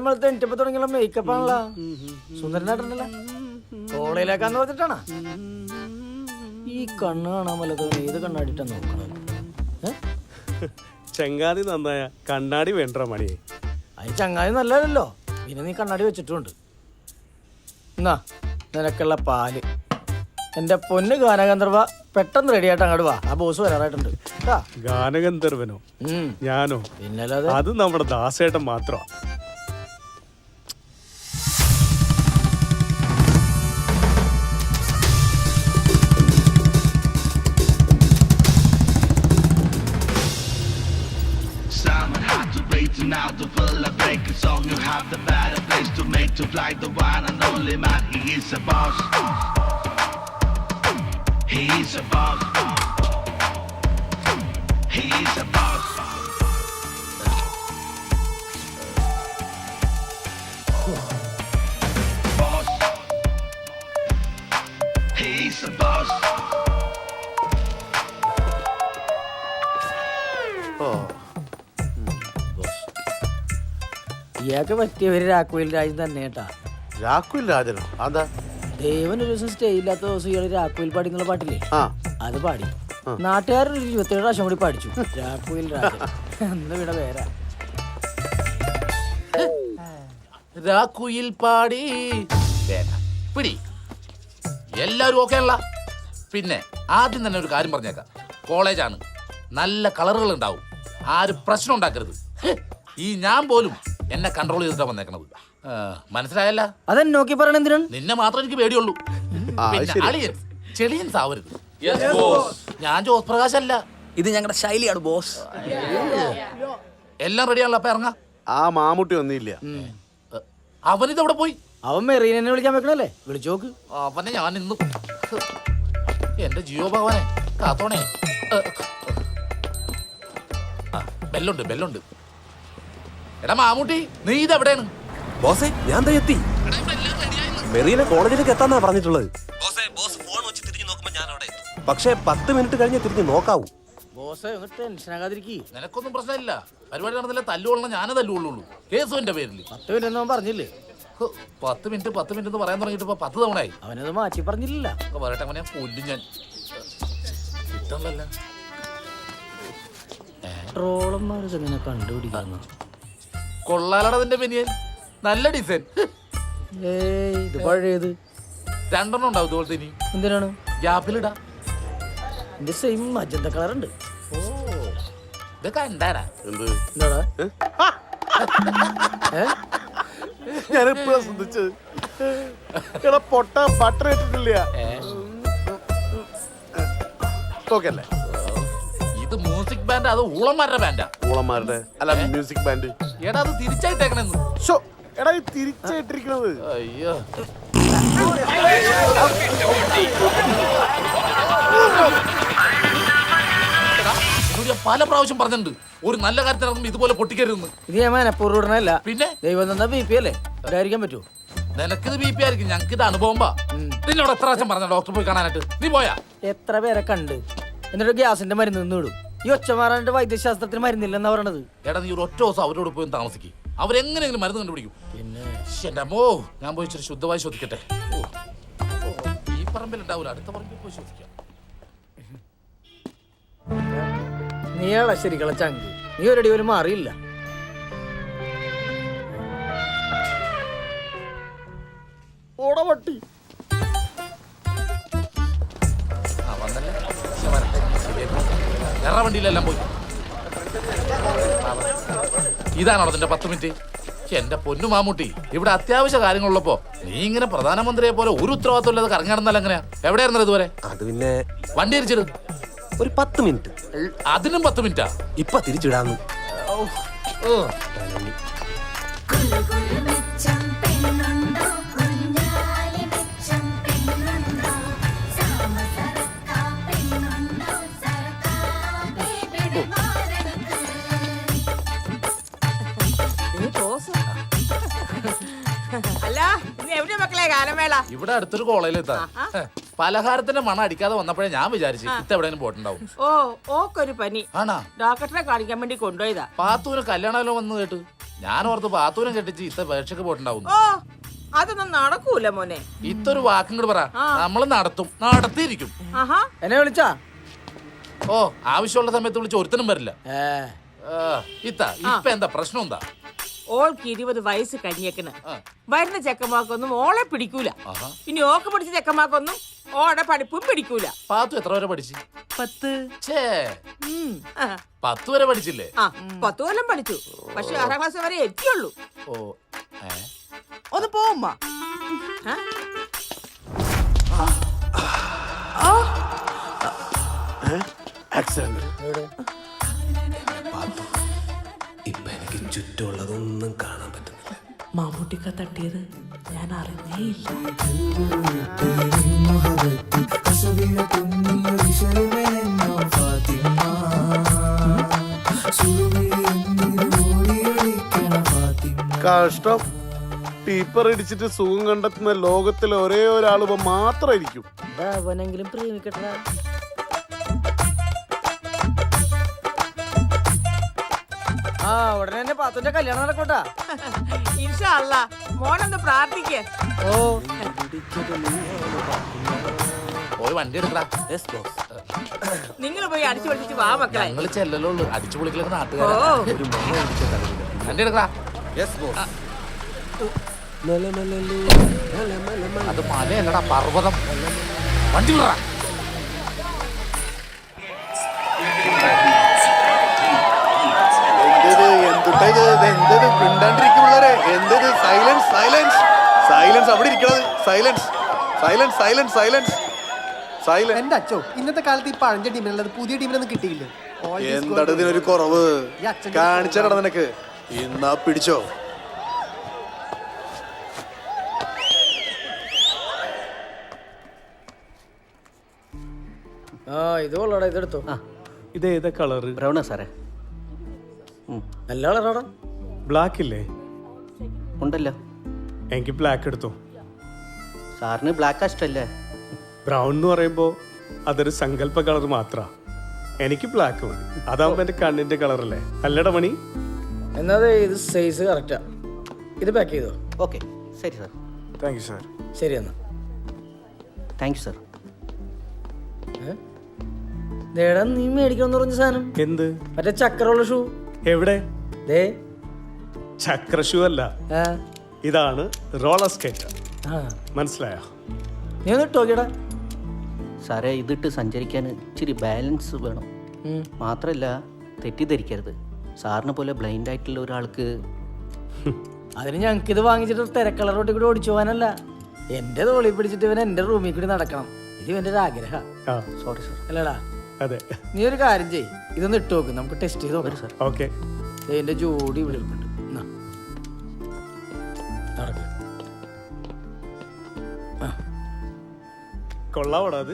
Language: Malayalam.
നമ്മളത്തെ എനിച്ചപ്പോ തുടങ്ങിയുള്ള മേക്കപ്പ് ആണല്ലോ. സുന്ദരനായിട്ടുണ്ടല്ലോ. കോളേജിലേക്കാന്ന് പറഞ്ഞിട്ടാണോ ഈ കണ്ണ് കാണാൻ വല്ലതും ഏത് കണ്ണാടിട്ടാ നോക്കണത്? ചങ്ങാതി നന്നായ കണ്ണാടി വേണ്ട മണിയെ. അതിന് ചങ്ങാതി നല്ലതല്ലോ, പിന്നെ നീ കണ്ണാടി വെച്ചിട്ടുണ്ട്. എന്നാ നിനക്കുള്ള പാല്. എന്റെ പൊന്ന് ഗാനഗന്ധർവ, പെട്ടെന്ന് റെഡി ആയിട്ട് അങ്ങോട്ട് വാ. ആ ബോസ് വരാറായിട്ടുണ്ട്. ഗാനഗന്ധർവനോ? ഞാനോ? പിന്നല്ലാതെ. അത് നമ്മുടെ ദാസേട്ടൻ മാത്രമാ. Now to fill a breaking song, you have the better place to make to fly the one and only man. He is a boss. He is a boss. He is a boss. Boss. He is a boss. ഇയാൾക്ക് പറ്റിയവര് രാഘുവിൽ രാജൻ തന്നെ കേട്ടാ. രാഘുവിൽ രാജനോ? അതാ ദേവൻ ഒരു ദിവസം സ്റ്റേ ഇല്ലാത്ത ദിവസം ഇയാള് രാഘുവിൽ പാടി എന്നുള്ള പാട്ടില്ലേ, അത് പാടി. നാട്ടുകാരൊരു 27 പ്രാവശ്യം കൂടി പാടിച്ചു രാഘുവിൽ രാജൻ. അന്ന് ഇവിടെ വേറെ രാഘുയിൽ പാടി പിടി. എല്ലാവരും ഓക്കെ അല്ല? പിന്നെ ആദ്യം തന്നെ ഒരു കാര്യം പറഞ്ഞേക്കാം, കോളേജാണ്, നല്ല കളറുകൾ ഉണ്ടാവും, ആരും പ്രശ്നം ഉണ്ടാക്കരുത്. ഈ ഞാൻ പോലും എന്നെ കൺട്രോൾ ചെയ്തിട്ടാ വന്നേക്കണത്, മനസ്സിലായല്ല? അതെന്നെ നോക്കി പറയണ എന്തിനാണ്? നിന്നെ മാത്രം എനിക്ക് പേടിയുള്ളൂ. പിന്നെ അളിയൻ ചെളിയൻസ് ആവരുത്. ഞാൻ ജോസ് പ്രകാശ് അല്ല, ഇത് ഞങ്ങളുടെ ശൈലിയാണ് ബോസ്. എല്ലാം റെഡിയാണല്ലോ, അപ്പൊ ഇറങ്ങാം. ആ മാമുട്ടി ഒന്നുമില്ല. അവനിതെവിടെ പോയി? അവൻ മെറീനെ വിളിക്കാൻ വെക്കണല്ലേ, വിളിച്ചു നോക്ക്. അവനെ ഞാൻ ഇന്ന് എന്റെ ജിയോ ഭഗവാനെ കാത്തോണേ. ബെല്ലുണ്ട് ബെല്ലുണ്ട്. എടാ മാമൂട്ടി, നീ ഇതെവിടെയാണ്? ബോസേ ഞാൻ എത്തി. മെറീനെ കോളേജിലേക്ക് എത്താന്നാ പറഞ്ഞിട്ടുള്ളത്. പക്ഷേ 10 മിനിറ്റ് കഴിഞ്ഞ് തിരിഞ്ഞ് നോക്കാവൂ. ബോസേ ഒന്ന് ടെൻഷൻ ആകാതിരിക്കും. നിനക്കൊന്നും പ്രശ്നമില്ല, പരിപാടി നടന്നില്ല തല്ലുകൊള്ളണം, ഞാനേ തല്ലുകൊള്ളുള്ളൂ. കേസും എന്റെ പേരിൽ. 10 മിനിറ്റ് അവൻ പറഞ്ഞില്ലേ? 10 മിനിറ്റ് എന്ന് പറയാൻ തുടങ്ങിയിട്ട് 10 തവണയായി. അവനത് മാറ്റി പറഞ്ഞില്ല. പറയട്ടെ, അവനെ കൊല്ലും ഞാൻ. കിട്ടണല്ല ട്രോളന്മാർ ഇങ്ങനെ കണ്ടുപിടിക്കുന്നു. കൊള്ളാലടതിന്റെ ബനിയൻ, നല്ല ഡിസൈൻ. ഇത് പഴയത് 2 ഉണ്ടാവും ഇതുപോലത്തെ. ഇനി എന്തിനാണ്? ഗ്യാപ്പിലിടാ. എന്റെ സെയിം മജന്ത കളർ ഉണ്ട്. ഓ ഇത് കണ്ടാരാ? എന്താടാ? ഞാനെപ്പോഴാ ശ്രദ്ധിച്ചത്? എടാ പൊട്ട ബട്ടർ ഇട്ടിട്ടില്ല. ഓക്കല്ലേ? ഇത് മ്യൂസിക് ബാൻഡ്, അത് ഊളന്മാരുടെ ബാൻഡാ. ഊളന്മാരുടെ അല്ല, മ്യൂസിക് ബാൻഡ്. എടാ അത് തിരിച്ചായിട്ടേക്കണെന്ന്. എടാ ഇത് തിരിച്ചിട്ടിരിക്കണത്. അയ്യോ പല പ്രാവശ്യം പറഞ്ഞിട്ടുണ്ട്, ഒരു നല്ല കാര്യത്തിനിറങ്ങുമ്പോ ഇതുപോലെ പൊട്ടിക്കരുതെന്ന്. ഇത് ഞാൻ മനപ്പൂർവ്വമല്ല, പിന്നെ ദൈവം തന്ന BP അല്ലേ, ഇതായിരിക്കാൻ പറ്റുമോ? നിനക്കിത് BP ആയിരിക്കും, ഞങ്ങൾക്ക് ഇത് അനുഭവം. നിന്നോട് എത്ര പ്രാവശ്യം പറഞ്ഞ ഡോക്ടർ പോയി കാണാനായിട്ട്? നീ പോയാ? എത്ര പേരെ കണ്ട്, എന്നിട്ട് ഗ്യാസിന്റെ മരുന്ന് നിന്ന് വിടും. ഈ ഒച്ച മാറാനായിട്ട് വൈദ്യശാസ്ത്രത്തിന് മരുന്നില്ലെന്നാ പറയണത്. എടാ നീ ഒരു ഒറ്റ ദിവസം അവരോട് പോയി താമസിക്കും, അവരെങ്ങനെയെങ്കിലും മരുന്ന് കണ്ടുപിടിക്കും. പിന്നെ എന്റെ അമ്മോ, ഞാൻ പോയി ഇച്ചിരി ശുദ്ധമായി ശ്വസിക്കട്ടെ. ഈ പറമ്പിലുണ്ടാവൂല, അടുത്ത പറമ്പിൽ പോയി ശ്വസിക്കാം. നീയാളെ ശരിക്കുള്ള ചങ്ക്, നീ ഒരടി പോലും മാറിയില്ല. ഓടപട്ടി വേറെ വണ്ടിയിലെല്ലാം പോയി. ഇതാണോ അതിന്റെ 10 മിനിറ്റ്? എന്റെ പൊന്നു മാമൂട്ടി, ഇവിടെ അത്യാവശ്യ കാര്യങ്ങളുള്ളപ്പോ നീ ഇങ്ങനെ പ്രധാനമന്ത്രിയെ പോലെ ഒരു ഉത്തരവാദിത്വം ഇല്ലാതെ കറങ്ങി നടന്നല്ല എങ്ങനെയാ? എവിടെയായിരുന്നു ഇതുവരെ? അത് പിന്നെ വണ്ടി തിരിച്ചിട്. ഒരു 10 മിനിറ്റ്. അതിനും 10 മിനിറ്റാ? ഇപ്പൊ തിരിച്ചിടാന്ന്. അല്ല, ഇന്ന് എവിടെ മക്കളെ ഗാനമേള? ഇവിടെ അടുത്തൊരു കോളേജിലെത്താ. പലഹാരത്തിന്റെ മണം അടിക്കാതെ വന്നപ്പോഴേ ഞാൻ വിചാരിച്ചു ഇത്ത എവിടെയും പോയിട്ടുണ്ടാവും. ഓ ഓക്കൊരു പനി ആണാ? ഡോക്ടറെ കാണിക്കാൻ വേണ്ടി കൊണ്ടുപോയതാ. പാത്തൂന് കല്യാണമല്ലോ വന്ന് കേട്ടു. ഞാൻ ഓർത്ത് പാത്തൂനെ കെട്ടിച്ച് ഇത്ത പരീക്ഷക്ക് പോയിട്ടുണ്ടാവും. ഓ അതൊന്നും നടക്കൂല മോനെ. ഇത്തൊരു വാക്കും കൂടി പറ, നമ്മൾ നടത്തും, നടത്തിയിരിക്കും. ആഹാ എന്നെ വിളിച്ചാ? ഓ ആവശ്യമുള്ള സമയത്ത് വിളിച്ച് ഒരുത്തനും വരില്ല. ഇത്ത ഇപ്പൊ എന്താ പ്രശ്നം? എന്താ? ഓൾക്ക് 20 വയസ്സ് കഴിഞ്ഞേക്കണ്. വരുന്ന ചെക്കന്മാർക്കൊന്നും ഓളെ പിടിക്കൂല. ഇനി ഓക്ക് പിടിച്ച ചെക്കന്മാർക്കൊന്നും ഓടെ പഠിപ്പും പിടിക്കൂല. പാത്തു എത്ര വരെ പഠിച്ചു? 10. ഛേ, 10 വരെ പഠിച്ചില്ലേ? 10 കൊല്ലം പഠിച്ചു. പക്ഷെ 6ാം ക്ലാസ് വരെ എത്തിയുള്ളൂ. ഓ ഒന്ന് പോവുമ്മ. ഇപ്പൊ എനിക്ക് ചുറ്റുമുള്ളതൊന്നും കാണാൻ പറ്റുന്നില്ല. മമ്മൂട്ടിക്ക തട്ടിയത് ഞാൻ അറിഞ്ഞേ ഇല്ല. കഷ്ടം. ടീപ്പർ ഇടിച്ചിട്ട് സുഖം കണ്ടെത്തുന്ന ലോകത്തിലെ ഒരേ ഒരാൾ മാത്രമായിരിക്കും. അവനെങ്കിലും പ്രേമിക്കട്ടെ. ആ ഉടനെ തന്നെ പാത്തുന്റെ കല്യാണം നടക്കോട്ടാ. ഇൻഷാ അല്ലാ. മോനൊന്ന് പ്രാർത്ഥിക്കേ. ഓ പോയി വണ്ടി എടുക്കടാ. നിങ്ങൾ പോയി അടിച്ചു പൊളിച്ചിട്ട് വാ മക്കളെ. ഞങ്ങള് ചെല്ലല്ലോ ഉള്ളു, അടിച്ചു പൊളിക്കലൊക്കെ ഓ നാട്ടുകാരാ. വണ്ടി എടുക്കടാ. അത് മലയല്ലടാ, പർവ്വതം. വണ്ടി വിടറാ. സൈലൻസ് അവിടെ ഇരിക്കണത്. Silence silence silence silence silence. എന്റെ അച്ഛോ, ഇന്നത്തെ കാലത്ത് ഈ പഴഞ്ച ടീമിനുള്ളത് പുതിയ ടീമിനൊന്നും കിട്ടിയില്ല. എന്താണ് ഇതിനൊരു കുറവ്? കാണിച്ചടാ നിനക്ക്. ഇന്നാ പിടിച്ചോ. ആ ഇത് കൊള്ളാടാ, ഇതെടുത്തോ. ഇത് ഏതാ കളറ്? ബ്രൗണാ സാറേ? നല്ല കളറാടാ. ബ്ലാക്ക് ഇല്ലേ? ഉണ്ടല്ലോ. എനിക്ക് ബ്ലാക്ക് എടുത്തോ. സാറിന് ബ്ലാക്ക് ഇഷ്ടല്ലേ? ബ്രൗൺ എന്ന് പറയുമ്പോ അതൊരു സങ്കല്പ കളർ മാത്ര. എനിക്ക് ബ്ലാക്ക് മതി. അതാവുമ്പോ എന്റെ കണ്ണിന്റെ കളറല്ലേ. അല്ലട മണി? എന്നാ ഇത് സൈസ് കറക്റ്റാ. ഇത് പാക്ക് ചെയ്തോ. ഓക്കെ ശരി സാർ. Thank you sir. ശരി എന്നാ. Thank you sir. ദേടാ നീ മേടിക്കണം പറഞ്ഞ സാധനം എന്ത്? മറ്റേ ചക്രമുള്ള ഷൂ. എവിടെ? ദേ ചക്ര ഷൂ അല്ല, ആ ഇതാണ് റോളർ സ്കേറ്റ്. ആ മനസ്സിലായോ? നീ ഒന്ന് ഇട്ടോക്കിയടാ. സാറേ, ഇതിട്ട് സഞ്ചരിക്കാൻ ഇച്ചിരി ബാലൻസ് വേണം. മാത്രമല്ല തെറ്റിദ്ധരിക്കരുത്. സാറിനെ പോലെ ബ്ലൈൻഡ് ആയിട്ടുള്ള ഒരാൾക്ക്. അതിന് ഞങ്ങൾക്ക് ഇത് വാങ്ങിച്ചിട്ട് തിരക്കളർ റോട്ടിൽ കൂടി ഓടിച്ചു പോകാനല്ല. എന്റെ തോളി പിടിച്ചിട്ട് ഇവൻ എന്റെ റൂമിൽ കൂടി നടക്കണം. ഇത് ഇവന്റെ ഒരു ആഗ്രഹം. Sorry sir. അല്ലടാ, അതെ. നീ ഒരു കാര്യം ചെയ്യ്, ഇതൊന്ന് ഇട്ട് നോക്ക്, നമുക്ക് ടെസ്റ്റ് ചെയ്ത് നോക്കാം സാർ. ഓക്കെ. എന്റെ ജോഡി ഇവിടെ ഇരിപ്പുണ്ട്. നടക്ക്. കൊള്ളാവോടാ അത്?